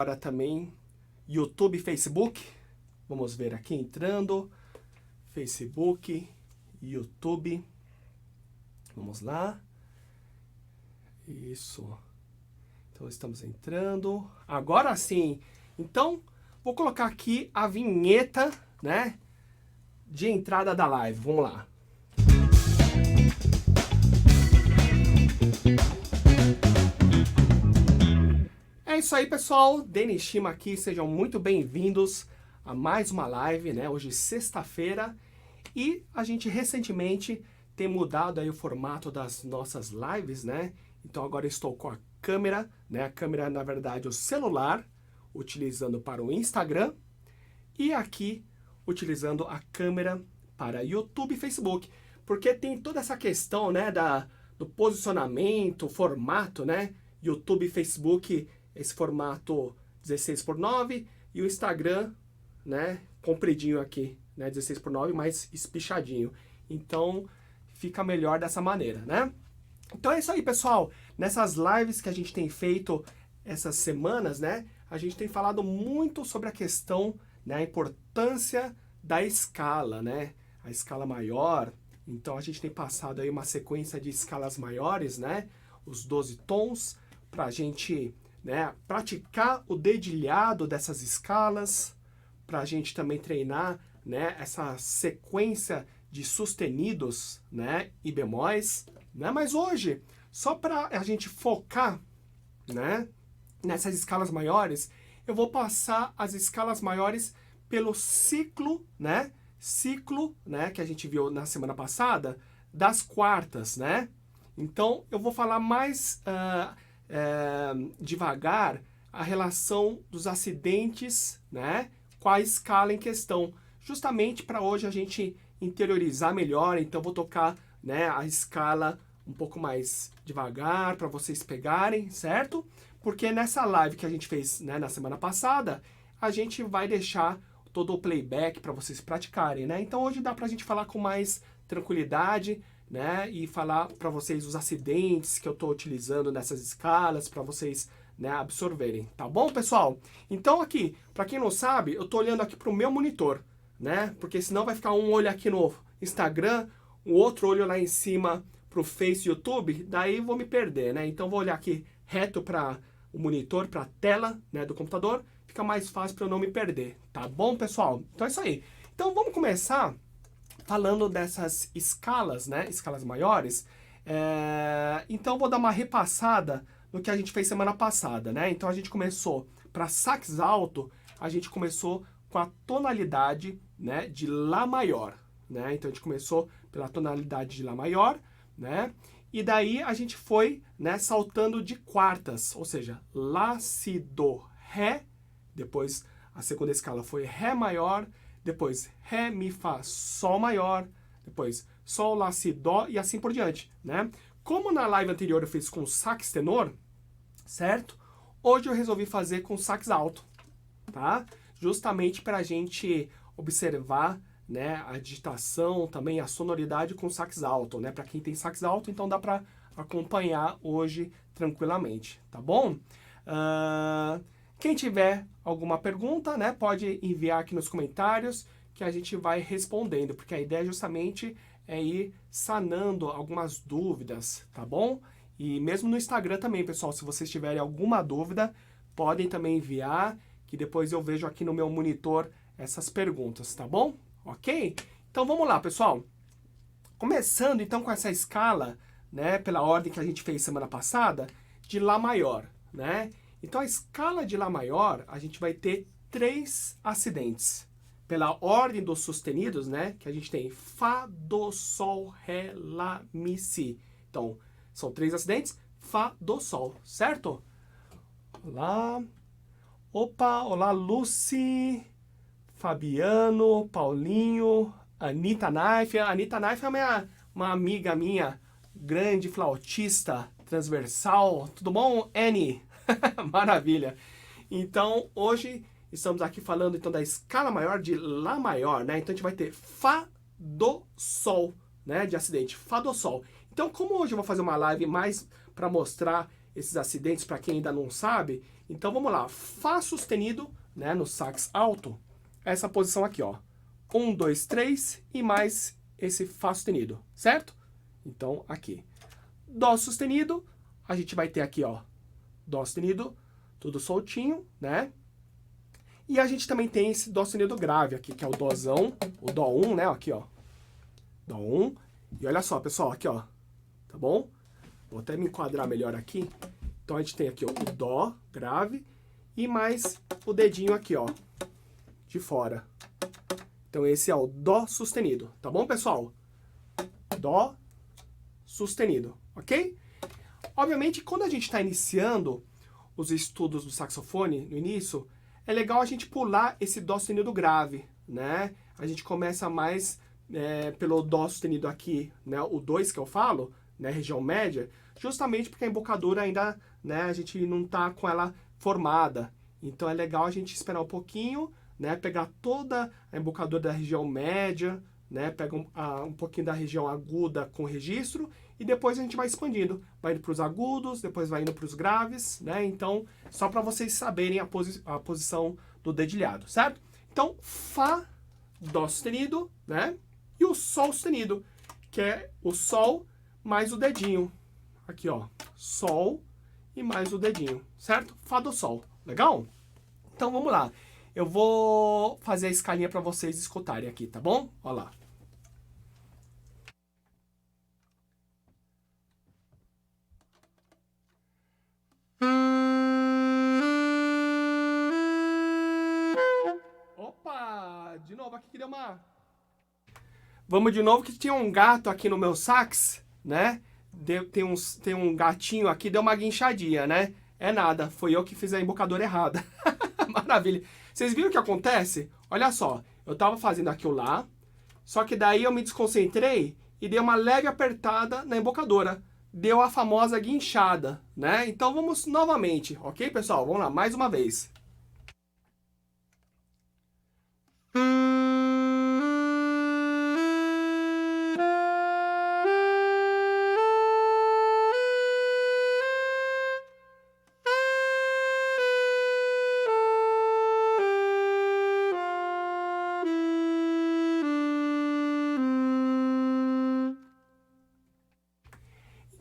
Agora também YouTube e Facebook. Vamos ver aqui entrando. Facebook, YouTube. Vamos lá. Isso. Então estamos entrando. Agora sim. Então, vou colocar aqui a vinheta, né, de entrada da live. Vamos lá. É isso aí, pessoal. Denis Shima aqui. Sejam muito bem-vindos a mais uma live, né? Hoje, sexta-feira. E a gente recentemente tem mudado aí o formato das nossas lives, né? Então agora estou com a câmera, né? A câmera, na verdade, o celular, utilizando para o Instagram. E aqui, utilizando a câmera para YouTube e Facebook. Porque tem toda essa questão, né? Do posicionamento, formato, né? YouTube e Facebook, esse formato 16:9. E o Instagram, né? Compridinho aqui, né? 16:9, mais espichadinho. Então, fica melhor dessa maneira, né? Então é isso aí, pessoal. Nessas lives que a gente tem feito essas semanas, né? A gente tem falado muito sobre a questão, né? A importância da escala, né? A escala maior. Então a gente tem passado aí uma sequência de escalas maiores, né? Os 12 tons, para a gente, né, praticar o dedilhado dessas escalas, para a gente também treinar, né, essa sequência de sustenidos, né, e bemóis, né? Mas hoje, só para a gente focar, né, nessas escalas maiores, eu vou passar as escalas maiores pelo ciclo, né, que a gente viu na semana passada, das quartas, né? Então, eu vou falar mais devagar a relação dos acidentes, né, com a escala em questão, justamente para hoje a gente interiorizar melhor. Então, vou tocar, né, a escala um pouco mais devagar para vocês pegarem, certo? Porque nessa live que a gente fez, né, na semana passada, a gente vai deixar todo o playback para vocês praticarem, né? Então hoje dá para a gente falar com mais tranquilidade, né? E falar para vocês os acidentes que eu estou utilizando nessas escalas para vocês, né, absorverem, tá bom, pessoal? Então aqui, para quem não sabe, eu estou olhando aqui para o meu monitor, né? Porque senão vai ficar um olho aqui no Instagram, o outro olho lá em cima para o Face e YouTube, daí vou me perder, né? Então vou olhar aqui reto para o monitor, para a tela, né, do computador, fica mais fácil para eu não me perder, tá bom, pessoal? Então é isso aí. Então vamos começar falando dessas escalas, né, escalas maiores. Então vou dar uma repassada no que a gente fez semana passada, né? Então a gente começou para sax alto, a gente começou com a tonalidade, né, de Lá maior, né? Então a gente começou pela tonalidade de Lá maior, né? E daí a gente foi, né, saltando de quartas, ou seja, Lá, Si, Do, Ré. Depois a segunda escala foi Ré maior, depois Ré, Mi, Fá, Sol maior, depois Sol, Lá, Si, Dó e assim por diante, né? Como na live anterior eu fiz com sax tenor, certo? Hoje eu resolvi fazer com sax alto, tá? Justamente para a gente observar, né, a digitação, também a sonoridade com sax alto, né? Para quem tem sax alto, então dá para acompanhar hoje tranquilamente, tá bom? Quem tiver alguma pergunta, né, pode enviar aqui nos comentários que a gente vai respondendo, porque a ideia justamente é ir sanando algumas dúvidas, tá bom? E mesmo no Instagram também, pessoal, se vocês tiverem alguma dúvida, podem também enviar, que depois eu vejo aqui no meu monitor essas perguntas, tá bom? Ok? Então vamos lá, pessoal. Começando então com essa escala, né, pela ordem que a gente fez semana passada, de Lá maior, né? Então a escala de Lá maior, a gente vai ter 3 acidentes. Pela ordem dos sustenidos, né, que a gente tem Fá, Dó, Sol, Ré, Lá, Mi, Si. Então, são 3 acidentes, Fá, Dó, Sol, certo? Olá. Opa, olá Lucy, Fabiano, Paulinho, Anitta Naif. A Anitta Naif é uma amiga minha, grande flautista transversal. Tudo bom, Annie? Maravilha. Então, hoje estamos aqui falando então da escala maior de Lá maior, né? Então a gente vai ter Fá, Dó, Sol, né? De acidente, Fá, Dó, Sol. Então, como hoje eu vou fazer uma live mais para mostrar esses acidentes para quem ainda não sabe, Então vamos lá, Fá sustenido, né, no sax alto, essa posição aqui, ó. 1, 2, 3 e mais esse Fá sustenido, certo? Então aqui. Dó sustenido, a gente vai ter aqui, ó, Dó sustenido, tudo soltinho, né? E a gente também tem esse Dó sustenido grave aqui, que é o Dózão, o Dó 1, né? Aqui, ó. Dó 1. E olha só, pessoal, aqui, ó. Tá bom? Vou até me enquadrar melhor aqui. Então a gente tem aqui, ó, o Dó grave e mais o dedinho aqui, ó, de fora. Então esse é o Dó sustenido, tá bom, pessoal? Dó sustenido, ok? Obviamente, quando a gente está iniciando os estudos do saxofone, no início, é legal a gente pular esse Dó sustenido grave, né? A gente começa mais pelo Dó sustenido aqui, né? O 2 que eu falo, né? Região média, justamente porque a embocadura ainda, né? A gente não tá com ela formada. Então é legal a gente esperar um pouquinho, né? Pegar toda a embocadura da região média, né? Pega um pouquinho da região aguda com registro e depois a gente vai expandindo. Vai indo para os agudos, depois vai indo para os graves, né? Então, só para vocês saberem a posição do dedilhado, certo? Então, Fá, Dó sustenido, né? E o Sol sustenido, que é o Sol mais o dedinho. Aqui, ó. Sol e mais o dedinho, certo? Fá do Sol. Legal? Então, vamos lá. Eu vou fazer a escalinha para vocês escutarem aqui, tá bom? Olha lá. Opa! De novo aqui que deu uma... Vamos de novo que tinha um gato aqui no meu sax, né? Tem um gatinho aqui, deu uma guinchadinha, né? É nada, foi eu que fiz a embocadura errada. Maravilha. Vocês viram o que acontece? Olha só, eu tava fazendo aquilo lá, só que daí eu me desconcentrei e dei uma leve apertada na embocadura. Deu a famosa guinchada, né? Então vamos novamente, ok, pessoal? Vamos lá, mais uma vez.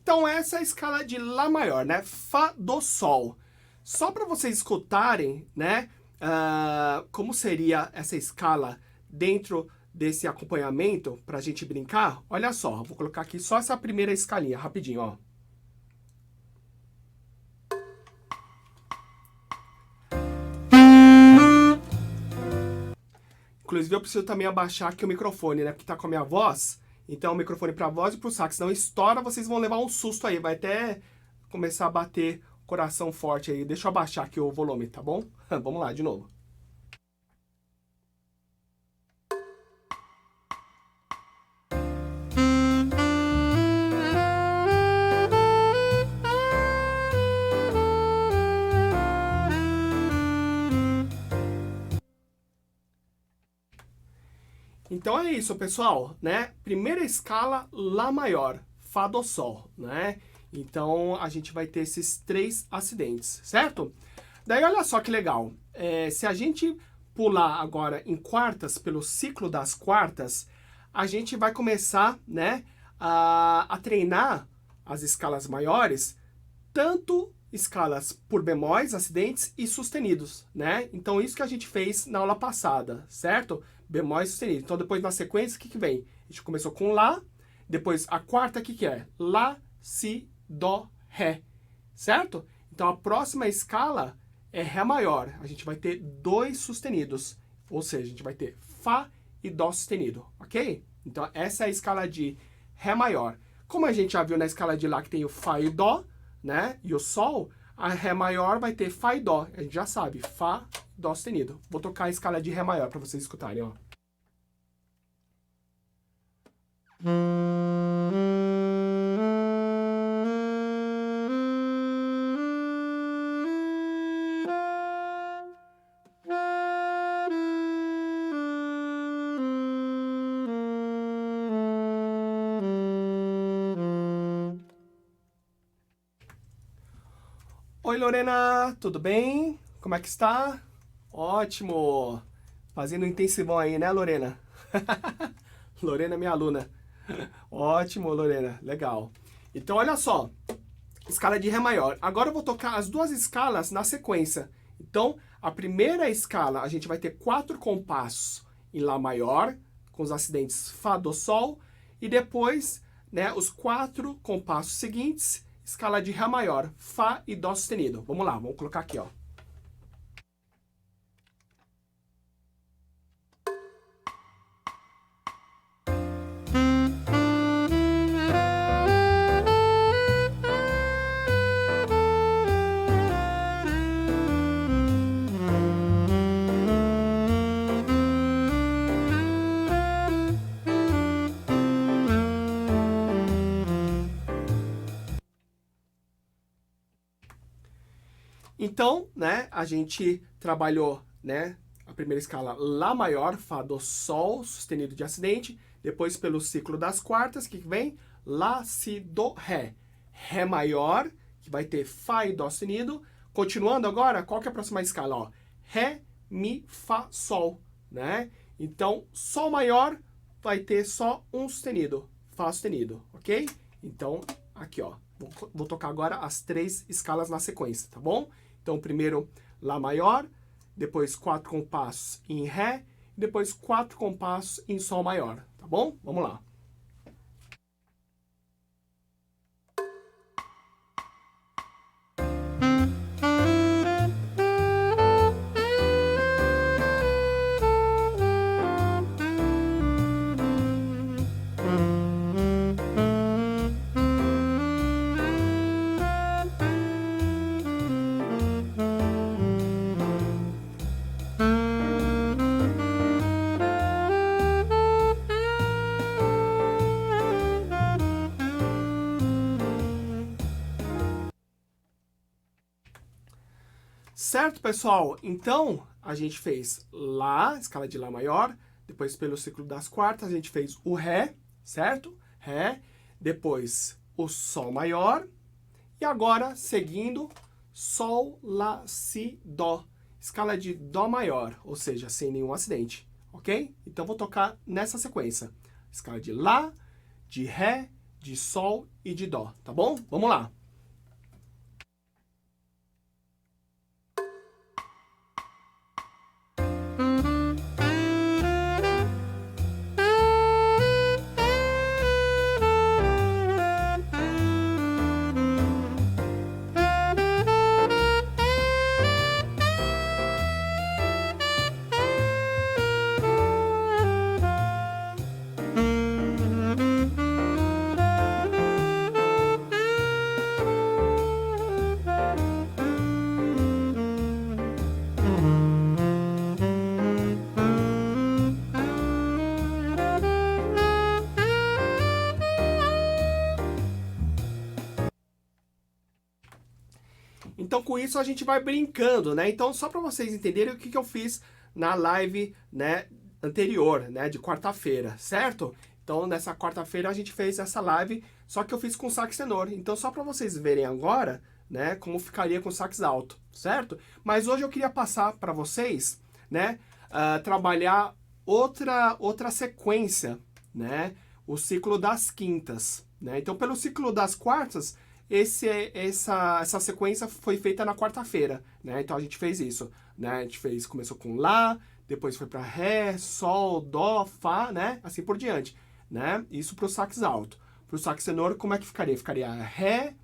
Então essa é a escala de Lá maior, né? Fá do Sol. Só para vocês escutarem, né? Como seria essa escala dentro desse acompanhamento para a gente brincar. Olha só, vou colocar aqui só essa primeira escalinha, rapidinho, ó. Inclusive eu preciso também abaixar aqui o microfone, né? Porque tá com a minha voz. Então o microfone para voz e para o sax não estoura, vocês vão levar um susto aí. Vai até começar a bater o coração forte aí. Deixa eu abaixar aqui o volume, tá bom? Vamos lá, de novo. Então é isso, pessoal, né? Primeira escala, Lá maior, Fá do Sol, né? Então a gente vai ter esses 3 acidentes, certo? Daí olha só que legal, se a gente pular agora em quartas, pelo ciclo das quartas, a gente vai começar, né, a treinar as escalas maiores, tanto escalas por bemóis, acidentes e sustenidos, né? Então isso que a gente fez na aula passada, certo? Bemóis sustenidos. Então depois na sequência, o que que vem? A gente começou com Lá, depois a quarta, o que que é? Lá, Si, Dó, Ré, certo? Então a próxima escala é Ré maior. A gente vai ter 2 sustenidos, ou seja, a gente vai ter Fá e Dó sustenido, ok? Então essa é a escala de Ré maior. Como a gente já viu na escala de Lá que tem o Fá e o Dó, né? E o Sol, a Ré maior vai ter Fá e Dó. A gente já sabe, Fá, Dó sustenido. Vou tocar a escala de Ré maior para vocês escutarem, ó. Oi, Oi, Lorena, tudo bem? Como é que está? Ótimo! Fazendo um intensivão aí, né, Lorena? Lorena é minha aluna. Ótimo, Lorena, legal. Então, olha só, escala de Ré maior. Agora eu vou tocar as duas escalas na sequência. Então, a primeira escala, a gente vai ter 4 compassos em Lá maior, com os acidentes Fá, Dó, Sol, e depois, né, os 4 compassos seguintes, escala de Ré maior, Fá e Dó sustenido. Vamos lá, vamos colocar aqui, ó. Então, né, a gente trabalhou, né, a primeira escala Lá maior, Fá, Dó, Sol, sustenido de acidente, depois pelo ciclo das quartas, que vem Lá, Si, Dó, Ré. Ré maior, que vai ter Fá e Dó sustenido. Continuando agora, qual que é a próxima escala? Ó, Ré, Mi, Fá, Sol, né? Então, Sol maior vai ter só um sustenido, Fá sustenido, ok? Então, aqui, ó, vou tocar agora as 3 escalas na sequência, tá bom? Então, primeiro Lá maior, depois 4 compassos em Ré, depois 4 compassos em Sol maior, tá bom? Vamos lá. Certo, pessoal? Então, a gente fez Lá, escala de Lá maior, depois pelo ciclo das quartas, a gente fez o Ré, certo? Ré, depois o Sol maior, e agora, seguindo, Sol, Lá, Si, Dó, escala de Dó maior, ou seja, sem nenhum acidente, ok? Então, vou tocar nessa sequência, escala de Lá, de Ré, de Sol e de Dó, tá bom? Vamos lá. Então, com isso, a gente vai brincando, né? Então, só para vocês entenderem o que eu fiz na live, né, anterior, né, de quarta-feira, certo? Então, nessa quarta-feira, a gente fez essa live, só que eu fiz com sax tenor. Então, só para vocês verem agora, né, como ficaria com sax alto, certo? Mas hoje eu queria passar para vocês, né, trabalhar outra sequência, né? O ciclo das quintas, né? Então, pelo ciclo das quartas, essa sequência foi feita na quarta-feira, né? Então a gente fez isso, né? A gente começou com Lá, depois foi para Ré, Sol, Dó, Fá, né? Assim por diante, né? Isso para o sax alto. Para o sax tenor, como é que ficaria? Ficaria Ré,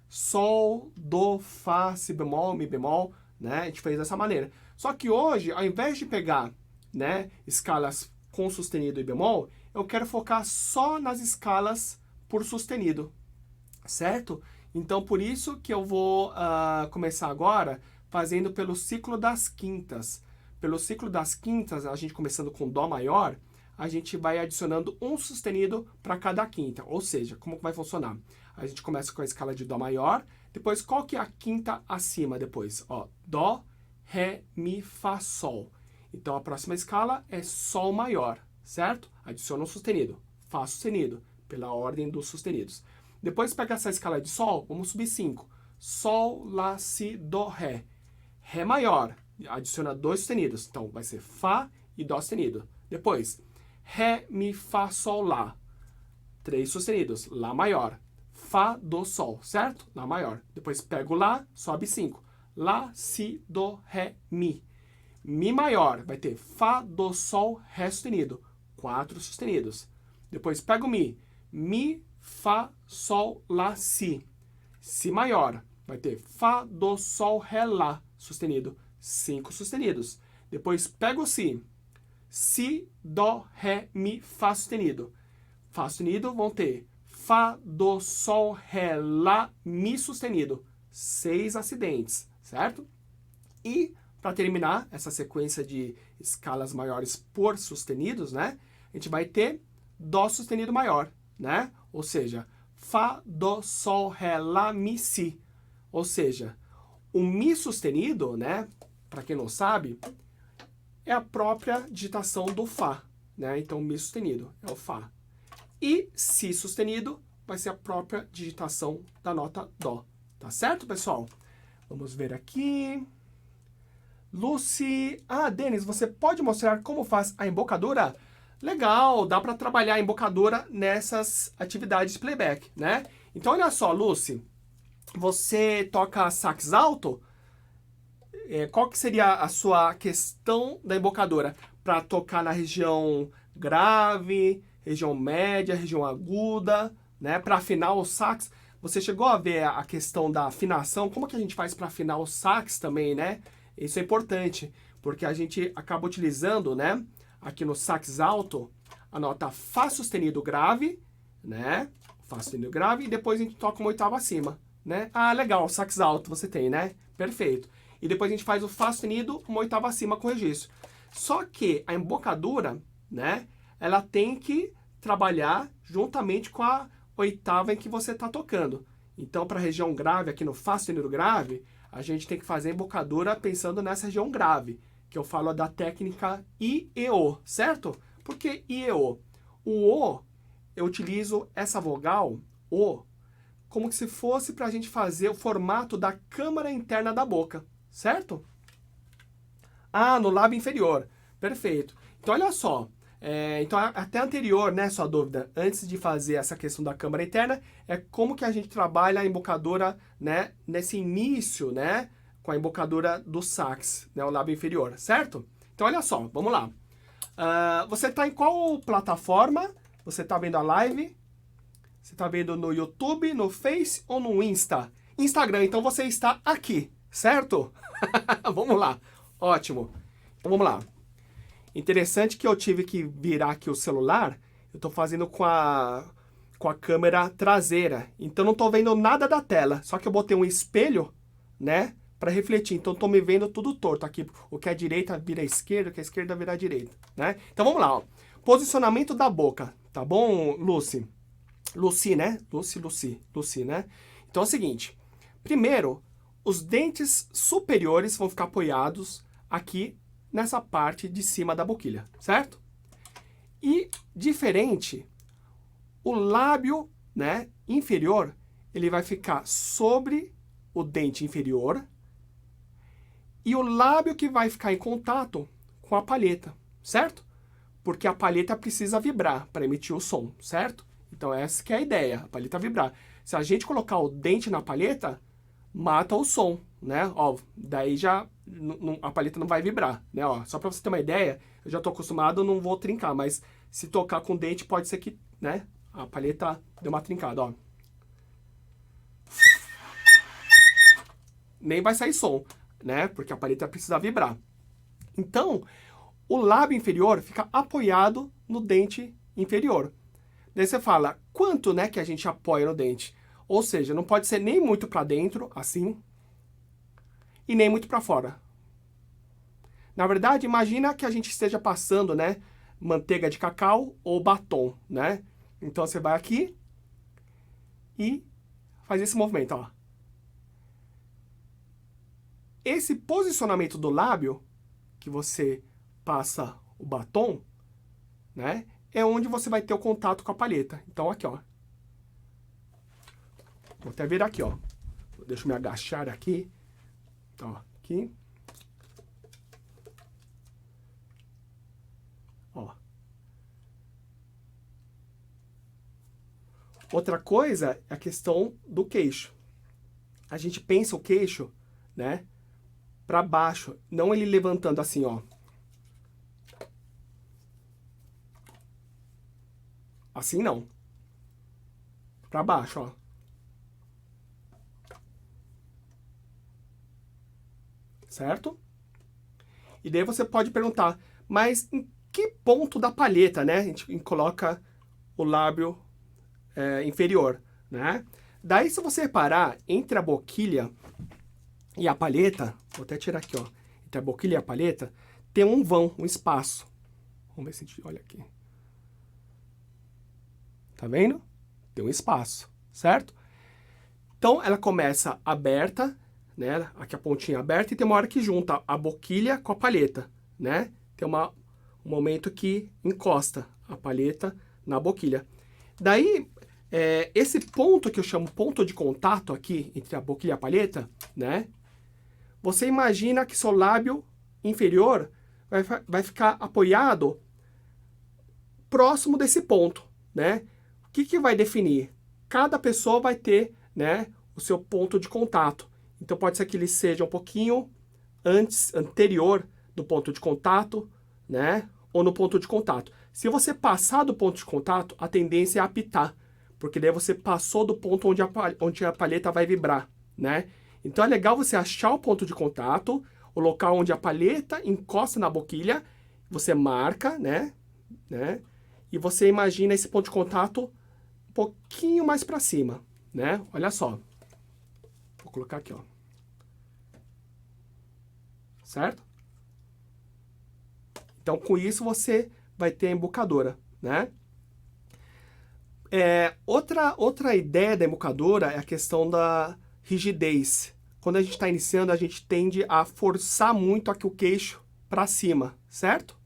Sol, Dó, Fá, Si bemol, Mi bemol, né? A gente fez dessa maneira. Só que hoje, ao invés de pegar, né, escalas com sustenido e bemol, eu quero focar só nas escalas por sustenido, certo? Então, por isso que eu vou começar agora fazendo pelo ciclo das quintas. Pelo ciclo das quintas, a gente começando com Dó maior, a gente vai adicionando um sustenido para cada quinta. Ou seja, como vai funcionar? A gente começa com a escala de Dó maior, depois qual que é a quinta acima depois? Ó, Dó, Ré, Mi, Fá, Sol. Então, a próxima escala é Sol maior, certo? Adiciona um sustenido, Fá sustenido, pela ordem dos sustenidos. Depois pega essa escala de Sol, vamos subir 5. Sol, Lá, Si, Do, Ré. Ré maior, adiciona 2 sustenidos. Então, vai ser Fá e Dó sustenido. Depois, Ré, Mi, Fá, Sol, Lá. 3 sustenidos. Lá maior. Fá, Do, Sol, certo? Lá maior. Depois, pega o Lá, sobe 5. Lá, Si, Do, Ré, Mi. Mi maior, vai ter Fá, Do, Sol, Ré sustenido. 4 sustenidos. Depois, pega o Mi. Mi, Fá, Sol, Lá, Si. Si maior, vai ter Fá, Do, Sol, Ré, Lá, sustenido. 5 sustenidos. Depois pega o Si. Si, Dó, Ré, Mi, Fá sustenido. Fá sustenido vão ter Fá, Do, Sol, Ré, Lá, Mi sustenido. 6 acidentes, certo? E, para terminar essa sequência de escalas maiores por sustenidos, né? A gente vai ter Dó sustenido maior, né? Ou seja, Fá, Do, Sol, Ré, Lá, Mi, Si. Ou seja, o Mi sustenido, né? Para quem não sabe, é a própria digitação do Fá, né? Então, Mi sustenido é o Fá. E Si sustenido vai ser a própria digitação da nota Dó. Tá certo, pessoal? Vamos ver aqui. Lucy. Ah, Denis, você pode mostrar como faz a embocadura? Legal, dá para trabalhar a embocadura nessas atividades de playback, né? Então, olha só, Lucy. Você toca sax alto? Qual que seria a sua questão da embocadura? Para tocar na região grave, região média, região aguda, né? Para afinar o sax. Você chegou a ver a questão da afinação? Como que a gente faz para afinar o sax também, né? Isso é importante, porque a gente acaba utilizando, né? Aqui no sax alto, a nota Fá sustenido grave, né? Fá sustenido grave, e depois a gente toca uma oitava acima, né? Ah, legal, sax alto você tem, né? Perfeito. E depois a gente faz o Fá sustenido, uma oitava acima com registro. Só que a embocadura, né? Ela tem que trabalhar juntamente com a oitava em que você está tocando. Então, para a região grave, aqui no Fá sustenido grave, a gente tem que fazer a embocadura pensando nessa região grave, que eu falo da técnica I e O, certo? Por que I e O? O O, eu utilizo essa vogal, O, como se fosse para a gente fazer o formato da câmara interna da boca, certo? Ah, no lábio inferior. Perfeito. Então, olha só. Então, até anterior, né, sua dúvida, antes de fazer essa questão da câmara interna, é como que a gente trabalha a embocadura, né, nesse início, né, com a embocadura do sax, né, o lábio inferior, certo? Então, olha só, vamos lá. Você está em qual plataforma? Você está vendo a live? Você está vendo no YouTube, no Face ou no Insta? Instagram, então você está aqui, certo? Vamos lá. Ótimo. Então, vamos lá. Interessante que eu tive que virar aqui o celular. Eu estou fazendo com a câmera traseira. Então, não estou vendo nada da tela. Só que eu botei um espelho, né? Para refletir. Então, estou me vendo tudo torto aqui. O que é direita vira esquerda, o que é esquerda vira direita, né? Então, vamos lá. Ó. Posicionamento da boca. Tá bom, Lucy? Lucy, né? Lucy, né? Então, é o seguinte. Primeiro, os dentes superiores vão ficar apoiados aqui nessa parte de cima da boquilha, certo? E, diferente, o lábio, né, inferior, ele vai ficar sobre o dente inferior e o lábio que vai ficar em contato com a palheta, certo? Porque a palheta precisa vibrar para emitir o som, certo? Então, essa que é a ideia, a palheta vibrar. Se a gente colocar o dente na palheta, mata o som, né? Ó, daí já a palheta não vai vibrar, né? Ó, só para você ter uma ideia, eu já estou acostumado, não vou trincar, mas se tocar com o dente pode ser que, né? A palheta deu uma trincada, ó. Nem vai sair som, né? Porque a palheta precisa vibrar. Então, o lábio inferior fica apoiado no dente inferior. Daí você fala, quanto, né, que a gente apoia no dente? Ou seja, não pode ser nem muito para dentro, assim, e nem muito para fora. Na verdade, imagina que a gente esteja passando, né, manteiga de cacau ou batom, né? Então, você vai aqui e faz esse movimento, ó. Esse posicionamento do lábio, que você passa o batom, né, é onde você vai ter o contato com a palheta. Então, aqui, ó. Vou até virar aqui, ó. deixa eu me agachar aqui. Ó, aqui. Ó. Outra coisa é a questão do queixo. A gente pensa o queixo, né, para baixo, não ele levantando assim, ó. Assim não. Para baixo, ó. Certo? E daí você pode perguntar, mas em que ponto da palheta, né, a gente coloca o lábio inferior, né? Daí, se você reparar, entre a boquilha e a palheta, vou até tirar aqui, ó, entre a boquilha e a palheta, tem um vão, um espaço. Vamos ver se a gente olha aqui. Tá vendo? Tem um espaço, certo? Então, ela começa aberta, né? Aqui a pontinha aberta, e tem uma hora que junta a boquilha com a palheta, né? Tem um momento que encosta a palheta na boquilha. Daí, esse ponto que eu chamo ponto de contato aqui, entre a boquilha e a palheta, né? Você imagina que seu lábio inferior vai ficar apoiado próximo desse ponto, né? O que vai definir? Cada pessoa vai ter, né, o seu ponto de contato. Então pode ser que ele seja um pouquinho anterior do ponto de contato, né? Ou no ponto de contato. Se você passar do ponto de contato, a tendência é apitar, porque daí você passou do ponto onde a palheta vai vibrar, né? Então é legal você achar o ponto de contato, o local onde a palheta encosta na boquilha, você marca, né? E você imagina esse ponto de contato um pouquinho mais para cima, né? Olha só. Vou colocar aqui, ó. Certo? Então, com isso, você vai ter a embocadura, né? Outra ideia da embocadura é a questão da rigidez. Quando a gente está iniciando, a gente tende a forçar muito aqui o queixo para cima, certo?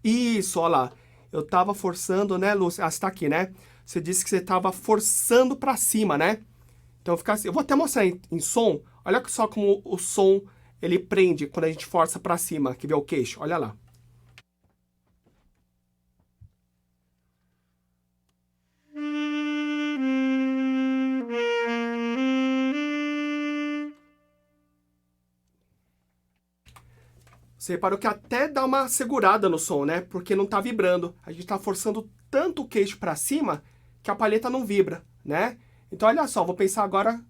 Isso, olha lá. Eu estava forçando, né, Lúcia? Ah, você está aqui, né? Você disse que você estava forçando para cima, né? Então fica assim. Eu vou até mostrar em som. Olha só como o som ele prende quando a gente força para cima, que vê o queixo. Olha lá. Você reparou que até dá uma segurada no som, né? Porque não tá vibrando. A gente tá forçando tanto o queixo para cima que a palheta não vibra, né? Então, olha só, vou pensar agora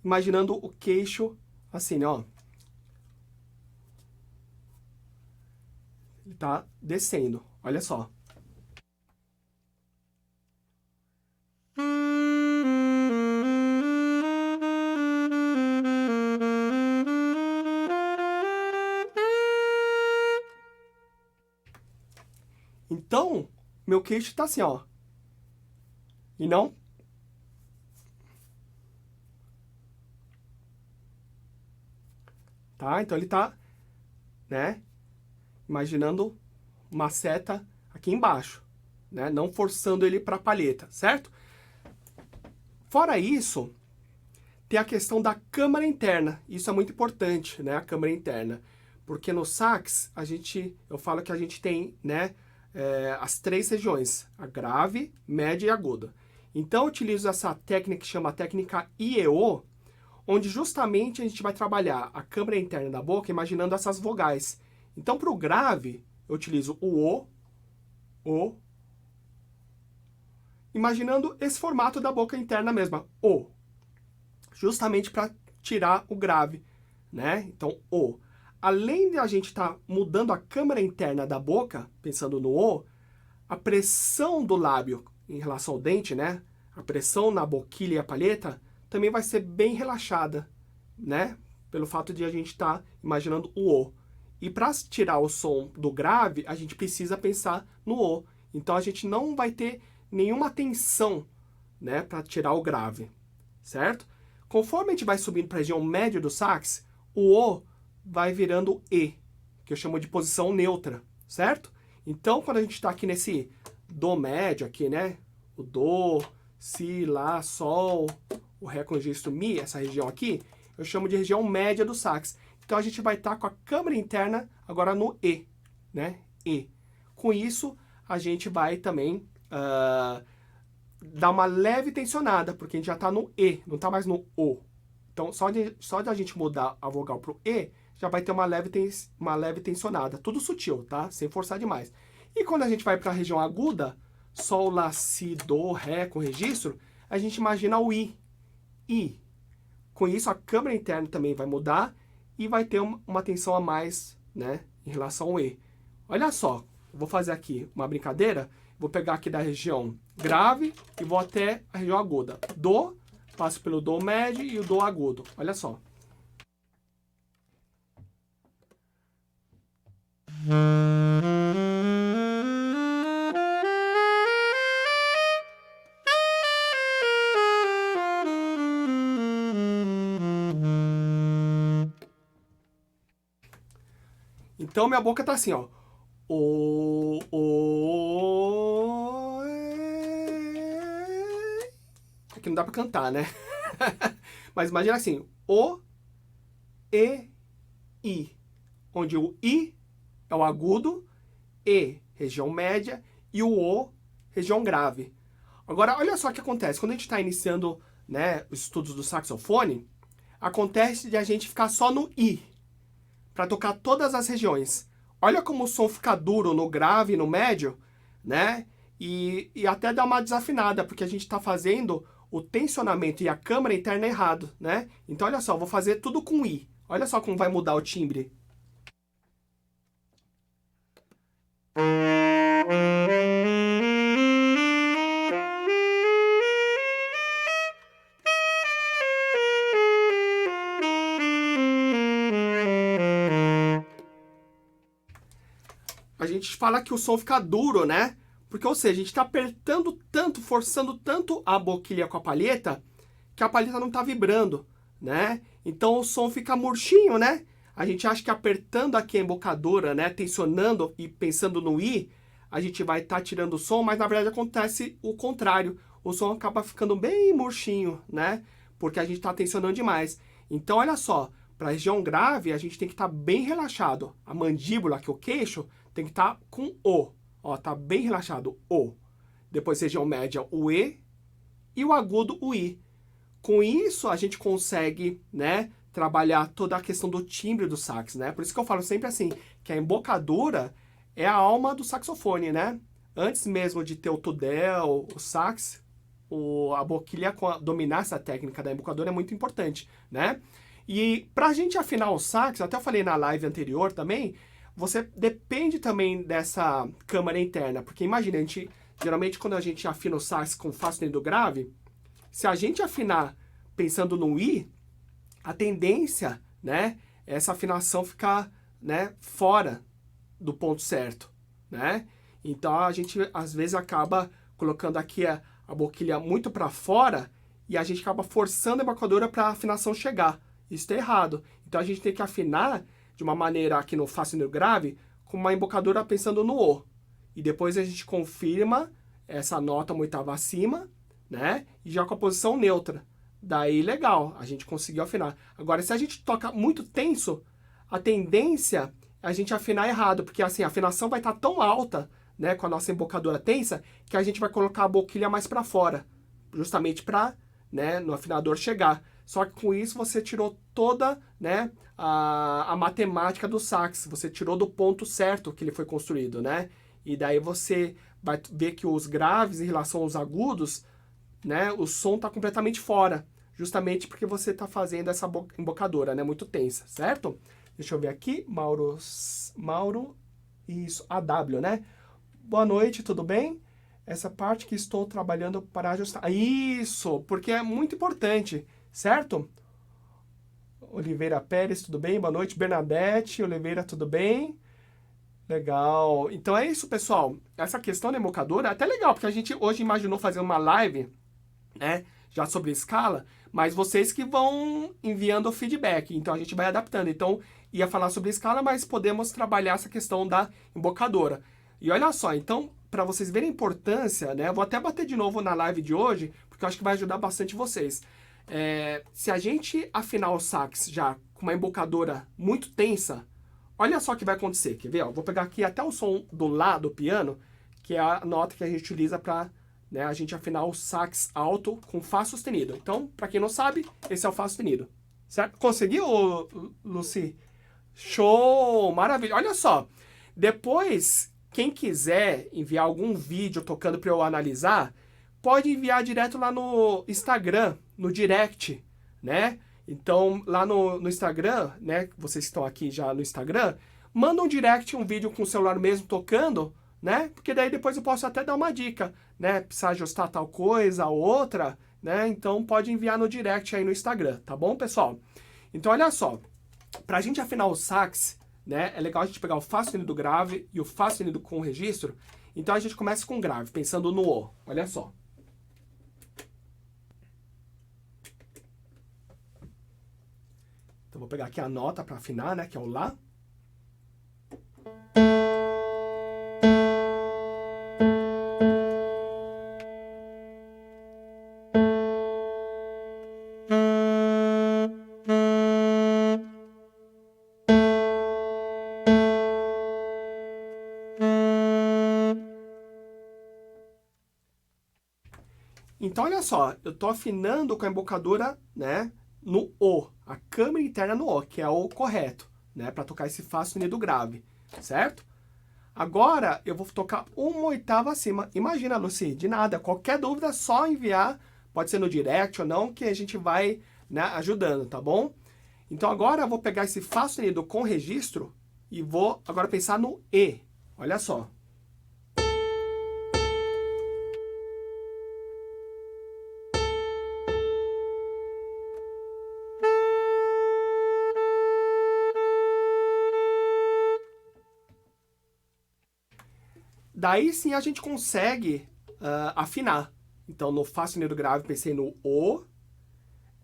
imaginando o queixo assim, ó. Ele tá descendo, olha só. Então, meu queixo tá assim, ó. E não... Tá? Então ele tá, né? Imaginando uma seta aqui embaixo, né? Não forçando ele para a palheta, certo? Fora isso, tem a questão da câmara interna. Isso é muito importante, né? A câmara interna. Porque no sax, eu falo que a gente tem, né? As três regiões, a grave, média e aguda. Então, eu utilizo essa técnica que chama técnica IEO, onde justamente a gente vai trabalhar a câmara interna da boca imaginando essas vogais. Então, para o grave, eu utilizo o O, imaginando esse formato da boca interna mesma, O, justamente para tirar o grave, né? Então, O. Além de a gente estar mudando a câmara interna da boca, pensando no O, a pressão do lábio em relação ao dente, né? A pressão na boquilha e a palheta também vai ser bem relaxada, né? Pelo fato de a gente estar imaginando o O. E para tirar o som do grave, a gente precisa pensar no O. Então a gente não vai ter nenhuma tensão, né, para tirar o grave, certo? Conforme a gente vai subindo para a região média do sax, o O vai virando E, que eu chamo de posição neutra, certo? Então, quando a gente está aqui nesse Dó médio aqui, né? O Dó, Si, Lá, Sol, o Ré com registro Mi, essa região aqui, eu chamo de região média do sax. Então a gente vai estar com a câmara interna agora no E, né? E. Com isso, a gente vai também dar uma leve tensionada, porque a gente já está no E, não está mais no O. Então, só de a gente mudar a vogal para o E, já vai ter uma leve tensionada. Tudo sutil, tá? Sem forçar demais. E quando a gente vai para a região aguda, Sol, Lá, Si, Do, Ré com registro, a gente imagina o I. I. Com isso, a câmara interna também vai mudar e vai ter uma tensão a mais, né, em relação ao E. Olha só, eu vou fazer aqui uma brincadeira. Vou pegar aqui da região grave e vou até a região aguda. Do, passo pelo Do médio e o Do agudo. Olha só. Então, minha boca tá assim, ó. Aqui não dá pra cantar, né? Mas imagina assim. O, E, I. Onde o I é o agudo, E, região média, e o O, região grave. Agora, olha só o que acontece. Quando a gente está iniciando, né, os estudos do saxofone, acontece de a gente ficar só no I, para tocar todas as regiões. Olha como o som fica duro no grave e no médio, né? E até dá uma desafinada, porque a gente está fazendo o tensionamento e a câmara interna errado, né? Então, olha só, eu vou fazer tudo com I. Olha só como vai mudar o timbre. A gente fala que o som fica duro, né? Porque, ou seja, a gente está apertando tanto, forçando tanto a boquilha com a palheta, que a palheta não está vibrando, né? Então o som fica murchinho, né? A gente acha que apertando aqui a embocadura, né? Tensionando e pensando no I, a gente vai estar tirando o som, mas na verdade acontece o contrário. O som acaba ficando bem murchinho, né? Porque a gente está tensionando demais. Então, olha só, para a região grave, a gente tem que estar bem relaxado. A mandíbula, que é o queixo, tem que estar com O. Ó, tá bem relaxado, O. Depois, região média, o E. E o agudo, o I. Com isso, a gente consegue, né, trabalhar toda a questão do timbre do sax, né? Por isso que eu falo sempre assim, que a embocadura é a alma do saxofone, né? Antes mesmo de ter o tudel, o sax, a boquilha dominar essa técnica da embocadura é muito importante, né? E pra gente afinar o sax, até eu falei na live anterior também, você depende também dessa câmara interna, porque imagina, geralmente quando a gente afina o sax com Fá sustenido grave, se a gente afinar pensando no I, a tendência, né, é essa afinação ficar, né, fora do ponto certo, né? Então a gente às vezes acaba colocando aqui a boquilha muito para fora e a gente acaba forçando a embocadura para a afinação chegar. Isso está errado. Então a gente tem que afinar de uma maneira aqui no Fá sustenido grave com uma embocadura pensando no O. E depois a gente confirma essa nota uma oitava acima, né? E já com a posição neutra. Daí, legal, a gente conseguiu afinar. Agora, se a gente toca muito tenso, a tendência é a gente afinar errado, porque assim, a afinação vai estar tão alta, né, com a nossa embocadura tensa, que a gente vai colocar a boquilha mais para fora, justamente para, né, no afinador chegar. Só que com isso você tirou toda, né, a matemática do sax, você tirou do ponto certo que ele foi construído, né? E daí você vai ver que os graves em relação aos agudos, né, o som está completamente fora, justamente porque você está fazendo essa embocadura, né, muito tensa, certo? Deixa eu ver aqui, Mauro, isso, AW, né? Boa noite, tudo bem? Essa parte que estou trabalhando para ajustar. Isso, porque é muito importante, certo? Oliveira Pérez, tudo bem? Boa noite, Bernadette, Oliveira, tudo bem? Legal. Então é isso, pessoal. Essa questão da embocadura é até legal, porque a gente hoje imaginou fazer uma live, né, já sobre escala, mas vocês que vão enviando o feedback, então a gente vai adaptando. Então, ia falar sobre escala, mas podemos trabalhar essa questão da embocadora. E olha só, então, para vocês verem a importância, né, eu vou até bater de novo na live de hoje, porque eu acho que vai ajudar bastante vocês. Se a gente afinar o sax já com uma embocadura muito tensa, olha só o que vai acontecer. Quer ver? Ó, vou pegar aqui até o som do lá do piano, que é a nota que a gente utiliza para, né, a gente afinar o sax alto com Fá sustenido. Então, para quem não sabe, esse é o Fá sustenido. Certo? Conseguiu, Lucy? Show! Maravilha! Olha só, depois, quem quiser enviar algum vídeo tocando para eu analisar, pode enviar direto lá no Instagram, no direct, né? Então, lá no Instagram, né, vocês que estão aqui já no Instagram, manda um direct, um vídeo com o celular mesmo tocando, né? Porque daí depois eu posso até dar uma dica, né? Precisar ajustar tal coisa ou outra, né? Então pode enviar no direct aí no Instagram, tá bom, pessoal? Então olha só, pra gente afinar o sax, né? É legal a gente pegar o Fá sustenido grave e o Fá sustenido com registro. Então a gente começa com grave, pensando no O. Olha só. Então vou pegar aqui a nota para afinar, né? Que é o Lá. Então, olha só, eu estou afinando com a embocadura, né, no O, a câmara interna no O, que é o correto, né, para tocar esse Fá sustenido grave, certo? Agora, eu vou tocar uma oitava acima. Imagina, Lucy, de nada, qualquer dúvida, só enviar, pode ser no direct ou não, que a gente vai, né, ajudando, tá bom? Então, agora eu vou pegar esse Fá sustenido com registro e vou agora pensar no E, olha só. Daí sim a gente consegue afinar. Então, no Fá sustenido grave, pensei no O.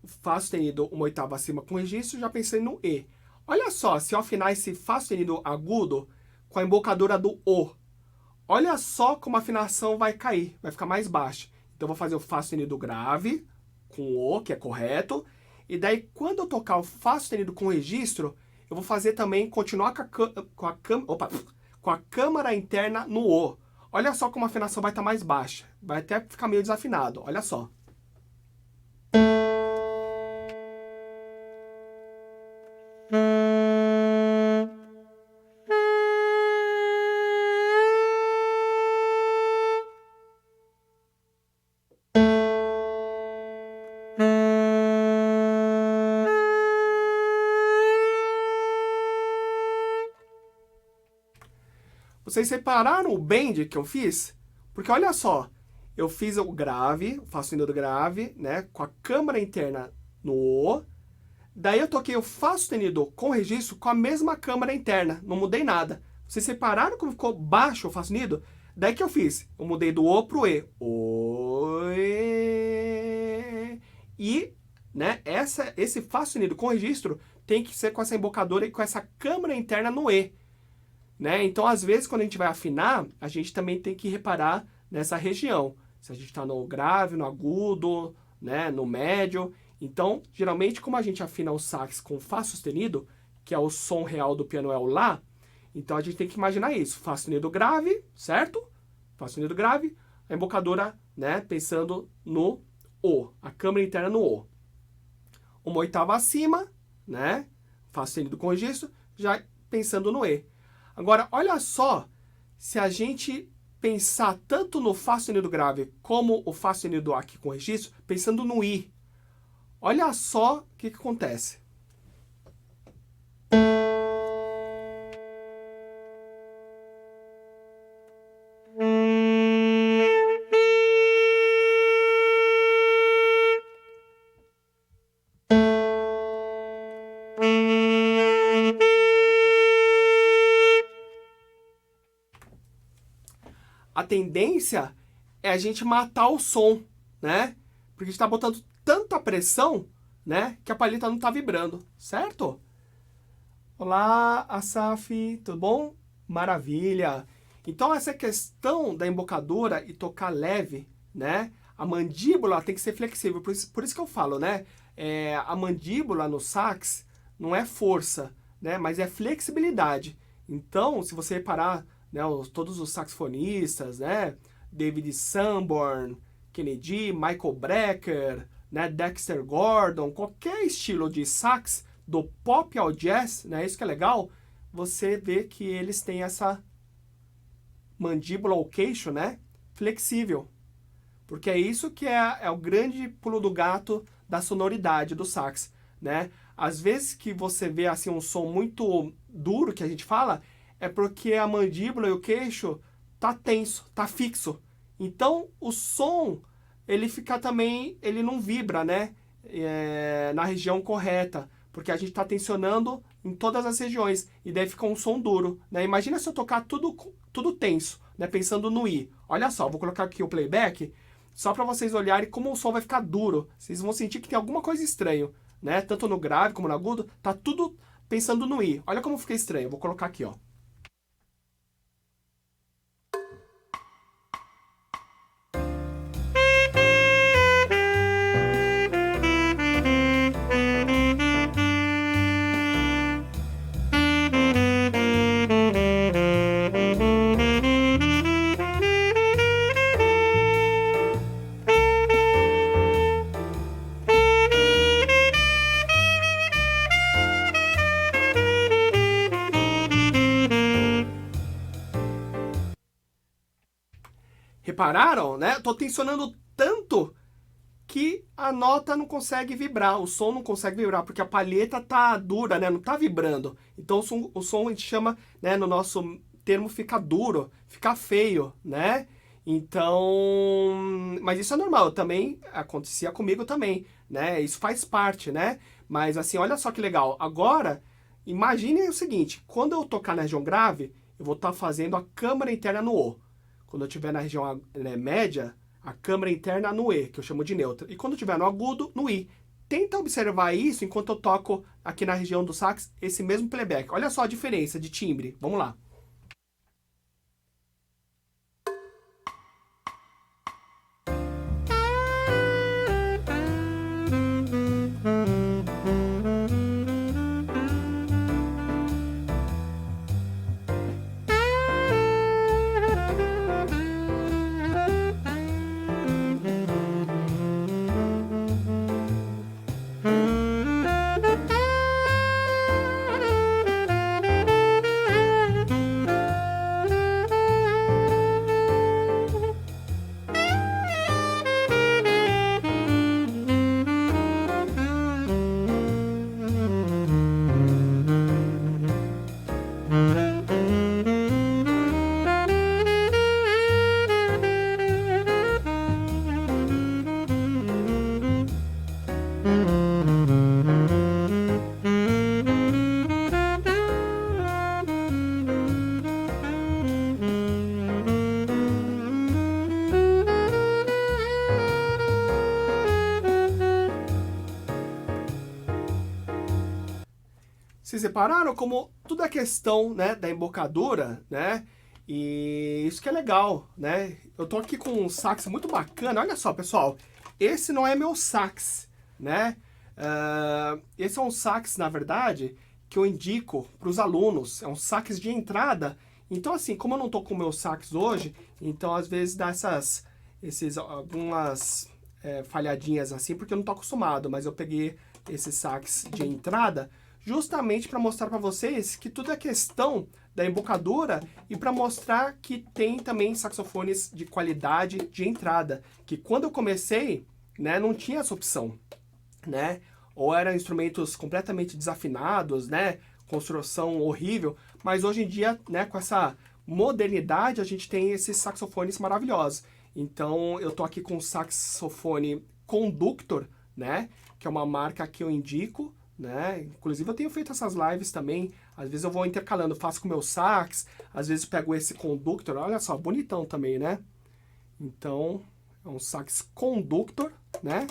Fá sustenido uma oitava acima com registro, já pensei no E. Olha só, se eu afinar esse Fá sustenido agudo com a embocadura do O, olha só como a afinação vai cair, vai ficar mais baixa. Então, eu vou fazer o Fá sustenido grave com o O, que é correto. E daí, quando eu tocar o Fá sustenido com registro, eu vou fazer também, continuar com a câmara interna no O. Olha só como a afinação vai estar mais baixa. Vai até ficar meio desafinado, olha só. Vocês separaram o bend que eu fiz? Porque olha só, eu fiz o grave, o Fá sustenido grave, né, com a câmara interna no O. Daí eu toquei o Fá sustenido com registro com a mesma câmara interna, não mudei nada. Vocês separaram como ficou baixo o Fá sustenido? Daí que eu fiz, eu mudei do O pro E. O, E. E, né, esse Fá sustenido com registro tem que ser com essa embocadura e com essa câmara interna no E. Né? Então, às vezes, quando a gente vai afinar, a gente também tem que reparar nessa região. Se a gente está no grave, no agudo, né, no médio. Então, geralmente, como a gente afina o sax com Fá sustenido, que é o som real do piano é o Lá, então a gente tem que imaginar isso. Fá sustenido grave, certo? Fá sustenido grave, a embocadura, né, pensando no O, a câmara interna no O. Uma oitava acima, né, Fá sustenido com registro, já pensando no E. Agora, olha só, se a gente pensar tanto no Fá sustenido grave como o Fá sustenido aqui com registro, pensando no I, olha só o que acontece. A tendência é a gente matar o som, né? Porque a gente está botando tanta pressão, né? Que a palheta não está vibrando, certo? Olá, Asaf, tudo bom? Maravilha! Então, essa questão da embocadura e tocar leve, né? A mandíbula tem que ser flexível, por isso que eu falo, né? A mandíbula no sax não é força, né? Mas é flexibilidade. Então, se você reparar, né, todos os saxofonistas, né? David Sanborn, Kennedy, Michael Brecker, né, Dexter Gordon, qualquer estilo de sax, do pop ao jazz, né? Isso que é legal, você vê que eles têm essa mandíbula ou queixo, né? Flexível. Porque é isso que é o grande pulo do gato da sonoridade do sax, né? Às vezes que você vê assim um som muito duro, que a gente fala, é porque a mandíbula e o queixo tá tenso, tá fixo. Então o som, ele fica também, ele não vibra, né? Na região correta, porque a gente está tensionando em todas as regiões, e daí fica um som duro, né? Imagina se eu tocar tudo tenso, né? Pensando no I. Olha só, vou colocar aqui o playback, só para vocês olharem como o som vai ficar duro. Vocês vão sentir que tem alguma coisa estranha, né? Tanto no grave como no agudo, tá tudo pensando no I. Olha como fica estranho, vou colocar aqui, ó. Repararam, né? Tô tensionando tanto que a nota não consegue vibrar, o som não consegue vibrar, porque a palheta tá dura, né? Não tá vibrando. Então o som a gente chama, né, no nosso termo, fica duro, fica feio, né? Então, mas isso é normal, também acontecia comigo também, né? Isso faz parte, né? Mas assim, olha só que legal. Agora, imagine o seguinte, quando eu tocar na região grave, eu vou estar fazendo a câmara interna no O. Quando eu estiver na região, né, média, a câmara interna no E, que eu chamo de neutra. E quando eu estiver no agudo, no I. Tenta observar isso enquanto eu toco aqui na região do sax esse mesmo playback. Olha só a diferença de timbre. Vamos lá. Vocês repararam como tudo é questão, né, da embocadura, né? E isso que é legal, né? Eu tô aqui com um sax muito bacana. Olha só, pessoal. Esse não é meu sax, né? Esse é um sax, na verdade, que eu indico para os alunos. É um sax de entrada. Então, assim, como eu não tô com o meu sax hoje, então às vezes dá algumas falhadinhas assim, porque eu não tô acostumado. Mas eu peguei esse sax de entrada justamente para mostrar para vocês que tudo é questão da embocadura e para mostrar que tem também saxofones de qualidade de entrada, que quando eu comecei, né, não tinha essa opção, né? Ou eram instrumentos completamente desafinados, né, construção horrível, mas hoje em dia, né, com essa modernidade, a gente tem esses saxofones maravilhosos. Então, eu tô aqui com o saxofone Conductor, né, que é uma marca que eu indico, né? Inclusive eu tenho feito essas lives também, às vezes eu vou intercalando, faço com o meu sax, às vezes eu pego esse Conductor, olha só, bonitão também, né? Então, é um sax Conductor, né?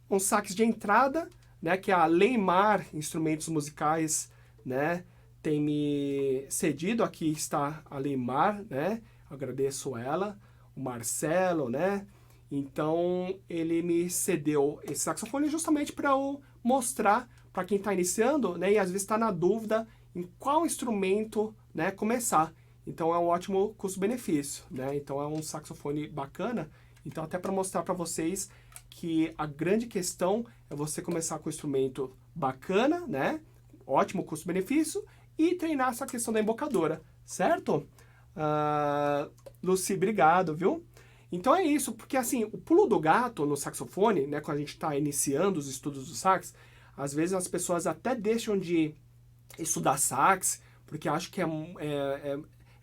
Um sax de entrada, né, que a Leimar Instrumentos Musicais, né, tem me cedido. Aqui está a Leimar, né? Agradeço ela, o Marcelo, né? Então, ele me cedeu esse saxofone justamente para eu mostrar para quem está iniciando, né, e às vezes está na dúvida em qual instrumento, né, começar. Então, é um ótimo custo-benefício, né? Então, é um saxofone bacana. Então, até para mostrar para vocês que a grande questão é você começar com um instrumento bacana, né? Ótimo custo-benefício e treinar essa questão da embocadura, certo? Lucy, obrigado, viu? Então é isso, porque assim, o pulo do gato no saxofone, né, quando a gente está iniciando os estudos do sax, às vezes as pessoas até deixam de estudar sax, porque acham que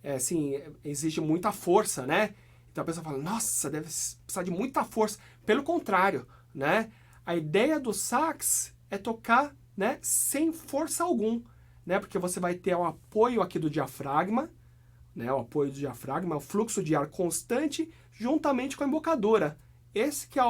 assim, exige muita força, né? Então a pessoa fala, nossa, deve precisar de muita força. Pelo contrário, né? A ideia do sax é tocar, né, sem força algum, né? Porque você vai ter o apoio aqui do diafragma, né? O apoio do diafragma, o fluxo de ar constante juntamente com a embocadura. Esse que é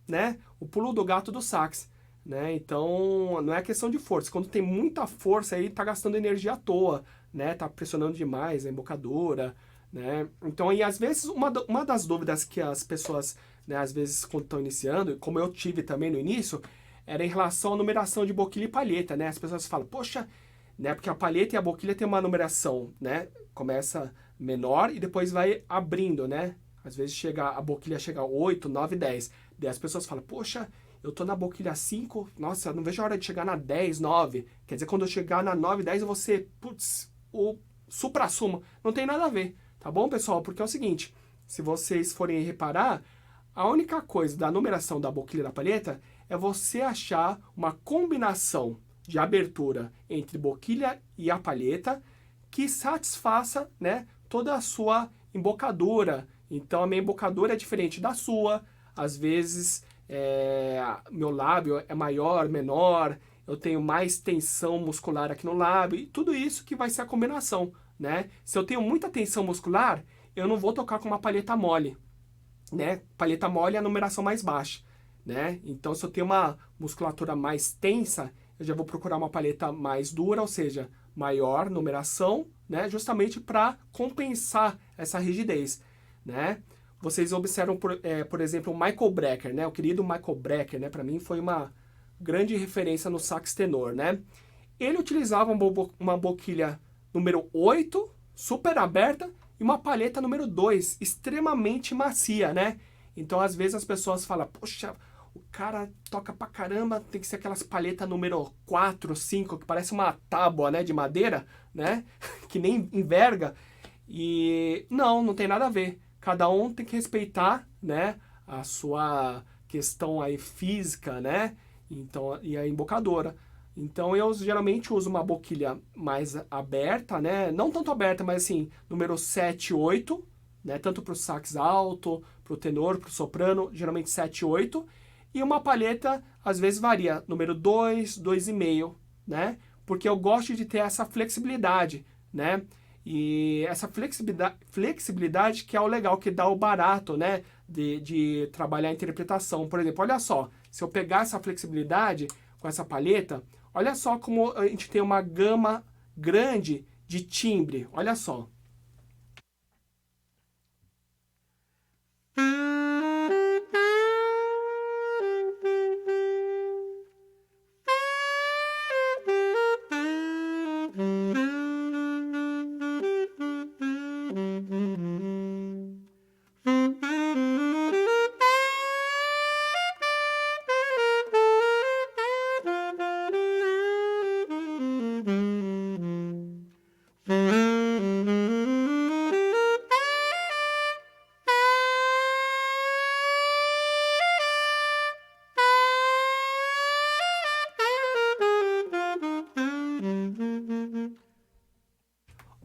né, o pulo do gato do sax. Né? Então, não é questão de força. Quando tem muita força, aí tá gastando energia à toa, né? Tá pressionando demais a embocadura, né? Então, e às vezes, uma das dúvidas que as pessoas, né, às vezes, quando estão iniciando, como eu tive também no início, era em relação à numeração de boquilha e palheta, né? As pessoas falam, poxa, né? Porque a palheta e a boquilha tem uma numeração, né? Começa menor e depois vai abrindo, né? Às vezes a boquilha chega a 8, 9, 10. Daí as pessoas falam, poxa, eu tô na boquilha 5, nossa, não vejo a hora de chegar na 10, 9. Quer dizer, quando eu chegar na 9, 10, eu vou ser, putz, o supra-sumo. Não tem nada a ver, tá bom, pessoal? Porque é o seguinte, se vocês forem reparar, a única coisa da numeração da boquilha e da palheta é você achar uma combinação de abertura entre boquilha e a palheta que satisfaça, né, toda a sua embocadura. Então, a minha embocadura é diferente da sua. Às vezes, meu lábio é maior, menor, eu tenho mais tensão muscular aqui no lábio, e tudo isso que vai ser a combinação, né? Se eu tenho muita tensão muscular, eu não vou tocar com uma palheta mole, né? Palheta mole é a numeração mais baixa, né? Então, se eu tenho uma musculatura mais tensa, eu já vou procurar uma palheta mais dura, ou seja, maior numeração, né? Justamente para compensar essa rigidez, né? Vocês observam, por exemplo, o Michael Brecker, né? O querido Michael Brecker, né? Para mim foi uma grande referência no sax tenor, né? Ele utilizava uma boquilha número 8, super aberta, e uma palheta número 2, extremamente macia, né? Então, às vezes as pessoas falam, poxa, o cara toca pra caramba, tem que ser aquelas palhetas número 4, 5, que parece uma tábua, né, de madeira, né? Que nem enverga. E não tem nada a ver. Cada um tem que respeitar, né, a sua questão aí física, né, então, e a embocadora. Então eu geralmente uso uma boquilha mais aberta, né, não tanto aberta, mas assim, número 7, 8, né, tanto para o sax alto, para o tenor, para o soprano, geralmente 7, 8, e uma palheta, às vezes varia, número 2, 2,5, né, porque eu gosto de ter essa flexibilidade, né. E essa flexibilidade que é o legal, que dá o barato, né, de trabalhar a interpretação. Por exemplo, olha só, se eu pegar essa flexibilidade com essa palheta, olha só como a gente tem uma gama grande de timbre, olha só.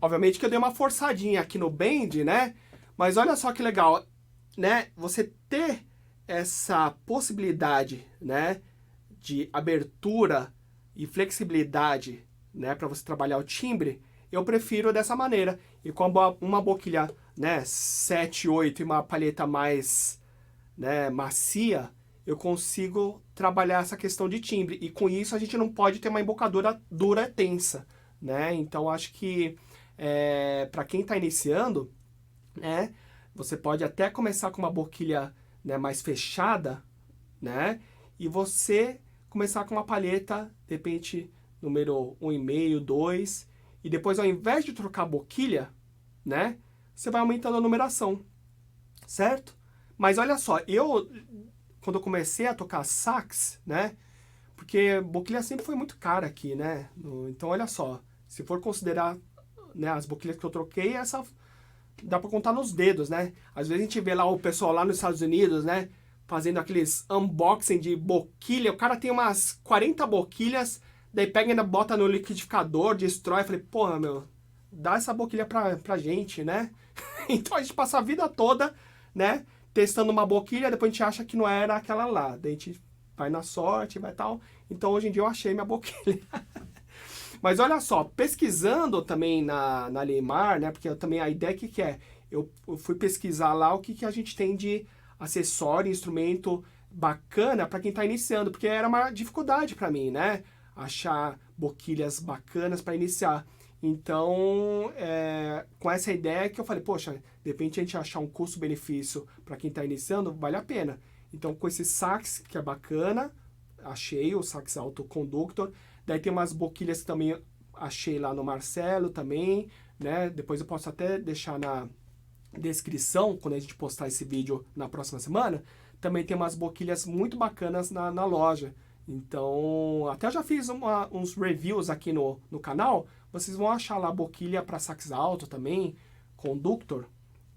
Obviamente que eu dei uma forçadinha aqui no bend, né? Mas olha só que legal, né? Você ter essa possibilidade, né, de abertura e flexibilidade, né, para você trabalhar o timbre, eu prefiro dessa maneira. E com uma boquilha, né, 7, 8 e uma palheta mais, né, macia, eu consigo trabalhar essa questão de timbre. E com isso a gente não pode ter uma embocadura dura, tensa, né? Então acho que para quem está iniciando, né, você pode até começar com uma boquilha né, mais fechada, né? E você começar com uma palheta, de repente, número 1,5, 2, e depois, ao invés de trocar a boquilha, né, você vai aumentando a numeração, certo? Mas olha só, quando eu comecei a tocar sax, né, porque boquilha sempre foi muito cara aqui, né? Então, olha só, se for considerar, né, as boquilhas que eu troquei, essa dá pra contar nos dedos, né? Às vezes a gente vê lá o pessoal lá nos Estados Unidos, né, fazendo aqueles unboxing de boquilha. O cara tem umas 40 boquilhas, daí pega e ainda bota no liquidificador, destrói. Eu falei, porra, meu, dá essa boquilha pra gente, né? Então a gente passa a vida toda, né, testando uma boquilha, depois a gente acha que não era aquela lá. Daí a gente vai na sorte, vai tal. Então hoje em dia eu achei minha boquilha. Mas olha só, pesquisando também na Limar, né, porque também a ideia que é, eu fui pesquisar lá o que a gente tem de acessório, instrumento bacana para quem está iniciando, porque era uma dificuldade para mim, né, achar boquilhas bacanas para iniciar. Então, com essa ideia que eu falei, poxa, de repente a gente achar um custo-benefício para quem está iniciando, vale a pena. Então, com esse sax, que é bacana, achei o sax alto conductor. Daí tem umas boquilhas que também achei lá no Marcelo também, né? Depois eu posso até deixar na descrição, quando a gente postar esse vídeo na próxima semana. Também tem umas boquilhas muito bacanas na loja. Então, até já fiz uns reviews aqui no canal. Vocês vão achar lá a boquilha para sax alto também, conductor,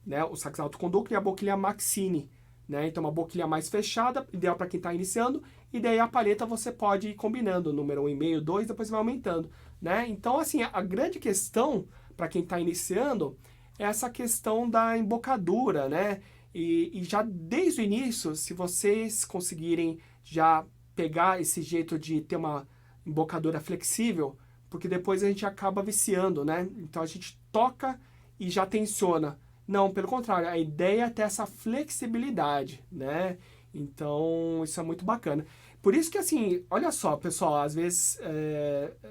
né? O sax alto conductor e a boquilha Maxine, né? Então, uma boquilha mais fechada, ideal para quem está iniciando. E daí a palheta você pode ir combinando, número 1,5, 2, depois vai aumentando, né? Então, assim, a grande questão para quem está iniciando é essa questão da embocadura, né? E já desde o início, se vocês conseguirem já pegar esse jeito de ter uma embocadura flexível, porque depois a gente acaba viciando, né? Então a gente toca e já tensiona. Não, pelo contrário, a ideia é ter essa flexibilidade, né? Então isso é muito bacana. Por isso que, assim, olha só, pessoal, às vezes,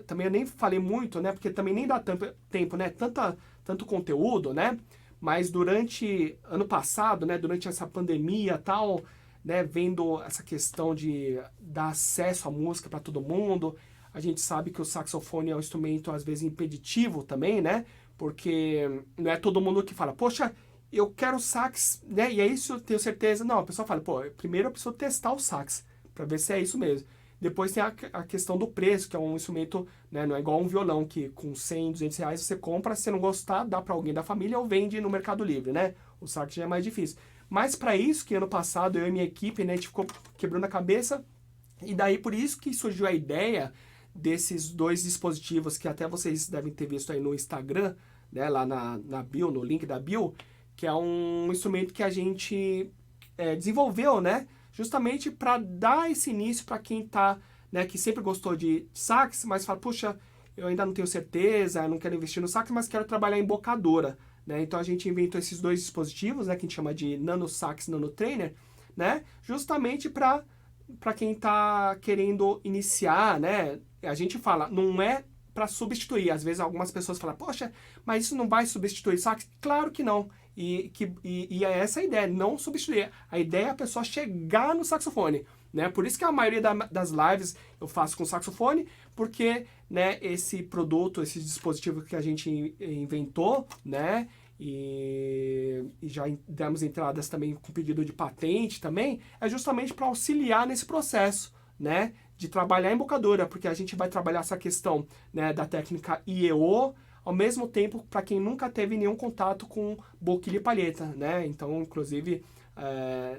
também eu nem falei muito, né? Porque também nem dá tempo, né? Tanto conteúdo, né? Mas durante ano passado, né? Durante essa pandemia e tal, né? Vendo essa questão de dar acesso à música para todo mundo, a gente sabe que o saxofone é um instrumento, às vezes, impeditivo também, né? Porque não é todo mundo que fala, poxa, eu quero sax, né? E é isso, eu tenho certeza. Não, a pessoa fala, pô, primeiro eu preciso testar o sax, para ver se é isso mesmo. Depois tem a questão do preço, que é um instrumento, né, não é igual um violão, que com 100, 200 reais você compra, se você não gostar, dá para alguém da família ou vende no Mercado Livre, né? O sax já é mais difícil. Mas para isso que ano passado eu e minha equipe, né, a gente ficou quebrando a cabeça, e daí por isso que surgiu a ideia desses dois dispositivos, que até vocês devem ter visto aí no Instagram, né, lá na bio, no link da bio, que é um instrumento que a gente desenvolveu, né? Justamente para dar esse início para quem tá, né, que sempre gostou de sax, mas fala, puxa, eu ainda não tenho certeza, não quero investir no sax, mas quero trabalhar em embocadura, né? Então a gente inventou esses dois dispositivos, né, que a gente chama de Nano Sax, Nano Trainer, né? Justamente para quem tá querendo iniciar, né? A gente fala, não é para substituir. Às vezes algumas pessoas falam, poxa, mas isso não vai substituir sax? Claro que não. E é essa a ideia, não substituir. A ideia é a pessoa chegar no saxofone, né? Por isso que a maioria das lives eu faço com saxofone, porque, né, esse produto, esse dispositivo que a gente inventou, né, e já demos entradas também com pedido de patente também, é justamente para auxiliar nesse processo, né, de trabalhar em embocadura, porque a gente vai trabalhar essa questão, né, da técnica IEO, ao mesmo tempo, para quem nunca teve nenhum contato com boquilha e palheta, né? Então, inclusive,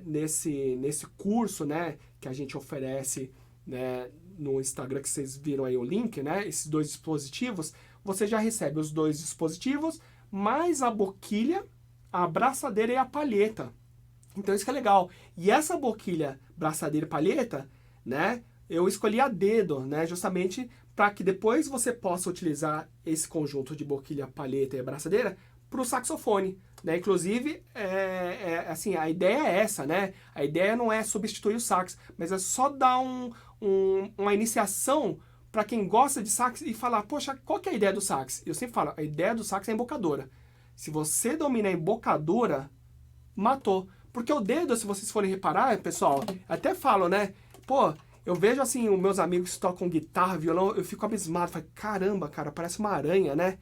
nesse curso, né, que a gente oferece, né, no Instagram, que vocês viram aí o link, né, esses dois dispositivos, você já recebe os dois dispositivos, mais a boquilha, a abraçadeira e a palheta. Então, isso que é legal. E essa boquilha, abraçadeira e palheta, né, eu escolhi a dedo, né, justamente para que depois você possa utilizar esse conjunto de boquilha, palheta e abraçadeira para o saxofone, né? Inclusive, assim, a ideia é essa, né? A ideia não é substituir o sax, mas é só dar uma iniciação para quem gosta de sax e falar, poxa, qual que é a ideia do sax? Eu sempre falo, a ideia do sax é a embocadura. Se você domina a embocadura, matou. Porque o dedo, se vocês forem reparar, pessoal, até falo, né? Pô, eu vejo assim, os meus amigos que tocam guitarra, violão, eu fico abismado. Falo, caramba, cara, parece uma aranha, né?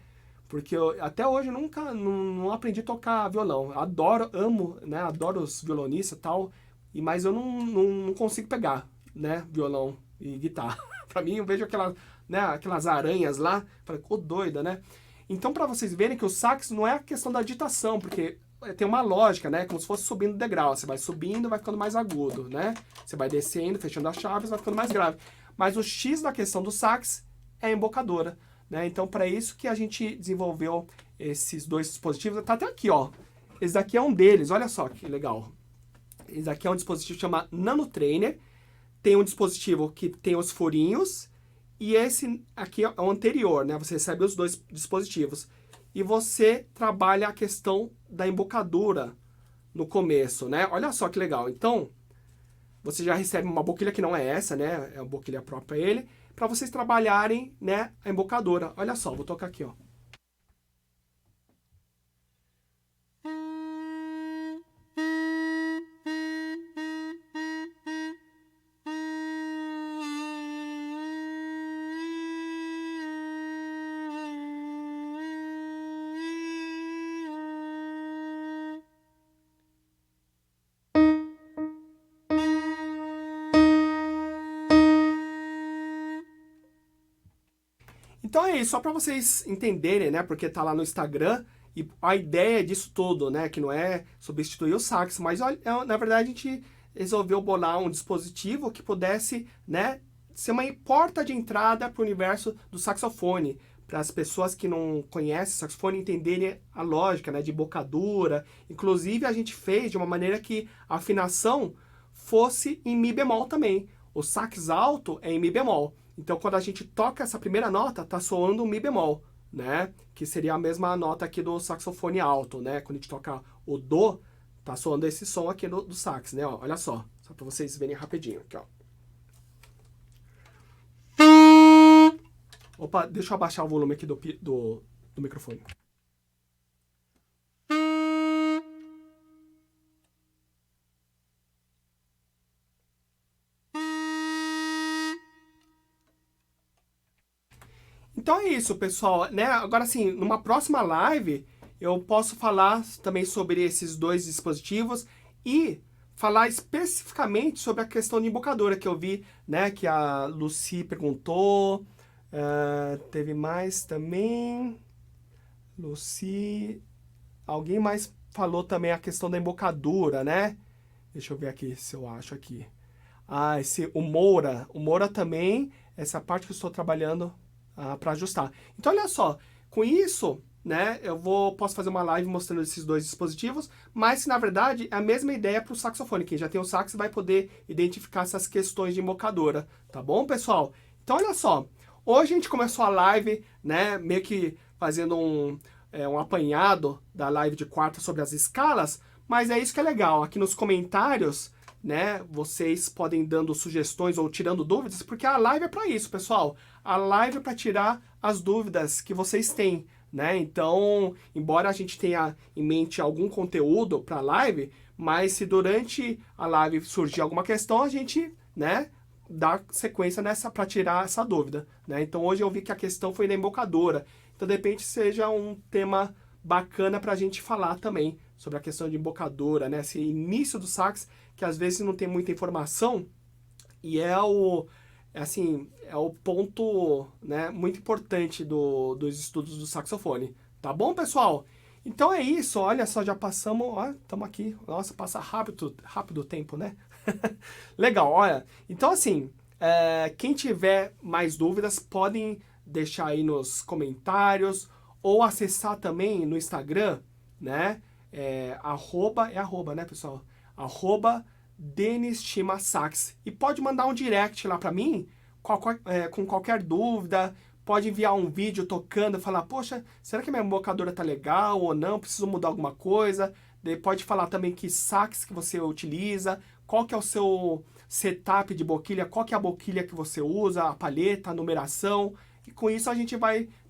Porque eu, até hoje eu nunca não aprendi a tocar violão. Adoro, amo, né? Adoro os violonistas e tal. Mas eu não consigo pegar, né? Violão e guitarra. Pra mim, eu vejo aquelas aranhas lá. Falei, ô doida, né? Então, pra vocês verem que o sax não é a questão da digitação, porque tem uma lógica, né? Como se fosse subindo degrau. Você vai subindo, vai ficando mais agudo, né? Você vai descendo, fechando as chaves, vai ficando mais grave. Mas o X da questão do sax é a embocadura, né? Então, para isso que a gente desenvolveu esses dois dispositivos. Tá até aqui, ó. Esse daqui é um deles, olha só que legal. Esse daqui é um dispositivo chamado NanoTrainer. Tem um dispositivo que tem os furinhos. E esse aqui é o anterior, né? Você recebe os dois dispositivos. E você trabalha a questão da embocadura no começo, né? Olha só que legal. Então, você já recebe uma boquilha que não é essa, né? É uma boquilha própria para ele, para vocês trabalharem, né, a embocadura. Olha só, vou tocar aqui, ó. Então é isso, só para vocês entenderem, né? Porque tá lá no Instagram e a ideia disso tudo, né? Que não é substituir o sax, mas na verdade a gente resolveu bolar um dispositivo que pudesse, né? Ser uma porta de entrada para o universo do saxofone, para as pessoas que não conhecem saxofone entenderem a lógica, né? De embocadura. Inclusive a gente fez de uma maneira que a afinação fosse em mi bemol também. O sax alto é em mi bemol. Então, quando a gente toca essa primeira nota, tá soando um mi bemol, né? Que seria a mesma nota aqui do saxofone alto, né? Quando a gente toca o dó, tá soando esse som aqui do sax, né? Ó, olha só para vocês verem rapidinho aqui, ó. Opa, deixa eu abaixar o volume aqui do microfone. Então é isso, pessoal, né? Agora, assim, numa próxima live, eu posso falar também sobre esses dois dispositivos e falar especificamente sobre a questão de embocadura que eu vi, né? Que a Lucy perguntou. Teve mais também. Lucy. Alguém mais falou também a questão da embocadura, né? Deixa eu ver aqui se eu acho aqui. O Moura. O Moura também, essa parte que eu estou trabalhando para ajustar. Então, olha só, com isso, né, posso fazer uma live mostrando esses dois dispositivos, mas na verdade é a mesma ideia para o saxofone. Quem já tem o sax vai poder identificar essas questões de embocadura, tá bom, pessoal? Então, olha só, hoje a gente começou a live, né, meio que fazendo um apanhado da live de quarta sobre as escalas, mas é isso que é legal. Aqui nos comentários, né, vocês podem dando sugestões ou tirando dúvidas, porque a live é para isso, pessoal. A live é para tirar as dúvidas que vocês têm, né? Então, embora a gente tenha em mente algum conteúdo para a live, mas se durante a live surgir alguma questão, a gente, né, dá sequência nessa para tirar essa dúvida, né? Então, hoje eu vi que a questão foi da embocadura. Então, de repente, seja um tema bacana para a gente falar também sobre a questão de embocadura, né? Esse início do sax, que às vezes não tem muita informação, e é o ponto, né, muito importante dos estudos do saxofone. Tá bom, pessoal? Então é isso, olha só, já passamos, ó, estamos aqui. Nossa, passa rápido o tempo, né? Legal, olha. Então, assim, quem tiver mais dúvidas, podem deixar aí nos comentários, ou acessar também no Instagram, né? Arroba, né, pessoal? @DenisTimaSax. E pode mandar um direct lá para mim com qualquer dúvida. Pode enviar um vídeo tocando e falar, poxa, será que a minha embocadura tá legal ou não? Preciso mudar alguma coisa? Pode falar também que sax que você utiliza, qual que é o seu setup de boquilha, qual que é a boquilha que você usa, a palheta, a numeração. E com isso a gente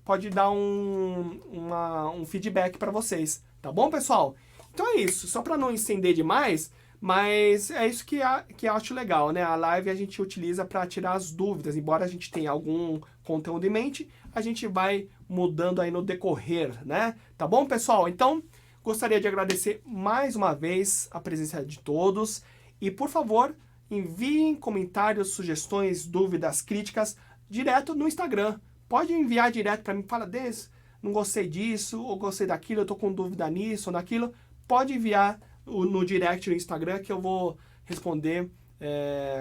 pode dar um feedback para vocês. Tá bom, pessoal? Então é isso, só para não estender demais, mas é isso que eu acho legal, né? A live a gente utiliza para tirar as dúvidas, embora a gente tenha algum conteúdo em mente, a gente vai mudando aí no decorrer, né? Tá bom, pessoal? Então, gostaria de agradecer mais uma vez a presença de todos e, por favor, enviem comentários, sugestões, dúvidas, críticas direto no Instagram. Pode enviar direto para mim, fala, Des, não gostei disso, ou gostei daquilo, eu tô com dúvida nisso ou naquilo. Pode enviar no direct no Instagram que eu vou responder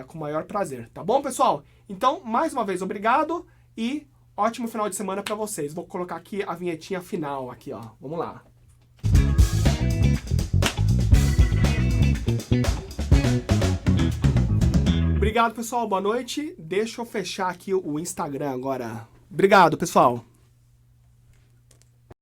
com o maior prazer, tá bom, pessoal? Então, mais uma vez, obrigado e ótimo final de semana para vocês. Vou colocar aqui a vinhetinha final, aqui, ó. Vamos lá. Obrigado, pessoal. Boa noite. Deixa eu fechar aqui o Instagram agora. Obrigado, pessoal.